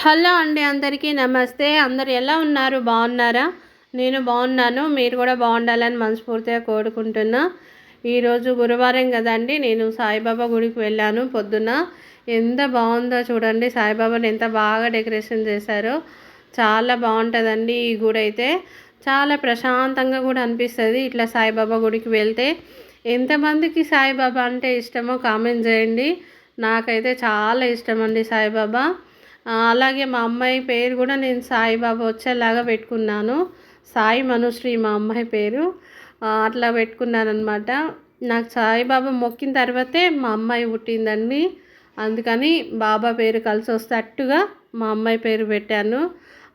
Hello అండి, అందరికీ నమస్తే. అందరు ఎలా ఉన్నారు? బాగున్నారా? నేను బాగున్నాను. మీరు కూడా బాగుండాలని మనస్ఫూర్తిగా కోరుకుంటున్నా. ఈరోజు గురువారం కదండి, నేను సాయిబాబా గుడికి వెళ్ళాను పొద్దున్న. ఎంత బాగుందో చూడండి, సాయిబాబాని ఎంత బాగా డెకరేషన్ చేశారో. చాలా బాగుంటుందండి ఈ గుడి అయితే. చాలా ప్రశాంతంగా కూడా అనిపిస్తుంది ఇట్లా సాయిబాబా గుడికి వెళ్తే. ఎంతమందికి సాయిబాబా అంటే ఇష్టమో కామెంట్ చేయండి. నాకైతే చాలా ఇష్టం అండి సాయిబాబా. అలాగే మా అమ్మాయి పేరు కూడా నేను సాయిబాబా వచ్చేలాగా పెట్టుకున్నాను. సాయి మనుశ్రీ మా అమ్మాయి పేరు. అట్లా పెట్టుకున్నాను అనమాట. నాకు సాయిబాబా మొక్కిన తర్వాతే మా అమ్మాయి పుట్టిందండి. అందుకని బాబా పేరు కలిసి వస్తట్టుగా మా అమ్మాయి పేరు పెట్టాను.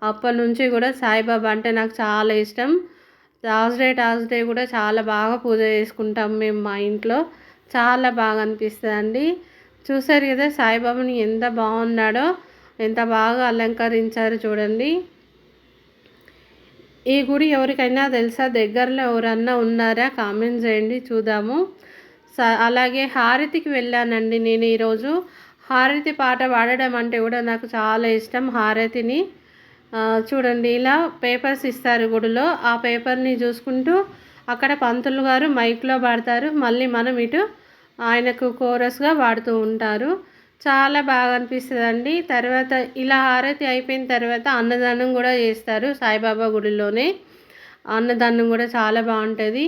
అప్పటి నుంచి కూడా సాయిబాబా అంటే నాకు చాలా ఇష్టం. థర్స్డే కూడా చాలా బాగా పూజ చేసుకుంటాం మేము మా ఇంట్లో. చాలా బాగా అనిపిస్తుందండి. చూసారు కదా సాయిబాబాని ఎంత బాగున్నాడో, ఎంత బాగా అలంకరించారు చూడండి. ఈ గుడి ఎవరికైనా తెలుసా? దగ్గరలో ఎవరన్నా ఉన్నారా? కామెంట్ చేయండి చూద్దాము. అలాగే హారతికి వెళ్ళానండి నేను ఈరోజు. హారతి పాట పాడడం అంటే కూడా నాకు చాలా ఇష్టం. హారతిని చూడండి, ఇలా పేపర్స్ ఇస్తారు గుడిలో. ఆ పేపర్ని చూసుకుంటూ అక్కడ పంతులు గారు మైక్లో పాడతారు. మళ్ళీ మనం ఇటు ఆయనకు కోరస్గా పాడుతూ ఉంటారు. చాలా బాగా అనిపిస్తుందండి. తర్వాత ఇలా హారతి అయిపోయిన తర్వాత అన్నదానం కూడా చేస్తారు సాయిబాబా గుడిలోనే. అన్నదానం కూడా చాలా బాగుంటుంది.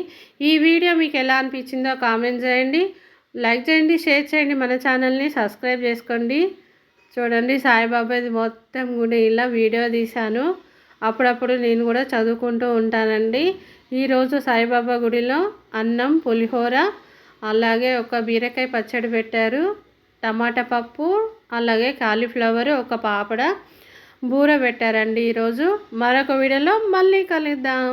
ఈ వీడియో మీకు ఎలా అనిపించిందో కామెంట్ చేయండి, లైక్ చేయండి, షేర్ చేయండి. మన ఛానల్ని సబ్స్క్రైబ్ చేసుకోండి. చూడండి సాయిబాబాది మొత్తం కూడా ఇలా వీడియో తీశాను. అప్పుడప్పుడు నేను కూడా చదువుకుంటూ ఉంటానండి. ఈరోజు సాయిబాబా గుడిలో అన్నం, పులిహోర, అలాగే ఒక బీరకాయ పచ్చడి పెట్టారు, టమాటా పప్పు, అలాగే కాలీఫ్లవర్, ఒక పాపడ, బూర పెట్టారండి ఈరోజు. మరొక వీడియోలో మళ్ళీ కలుద్దాం.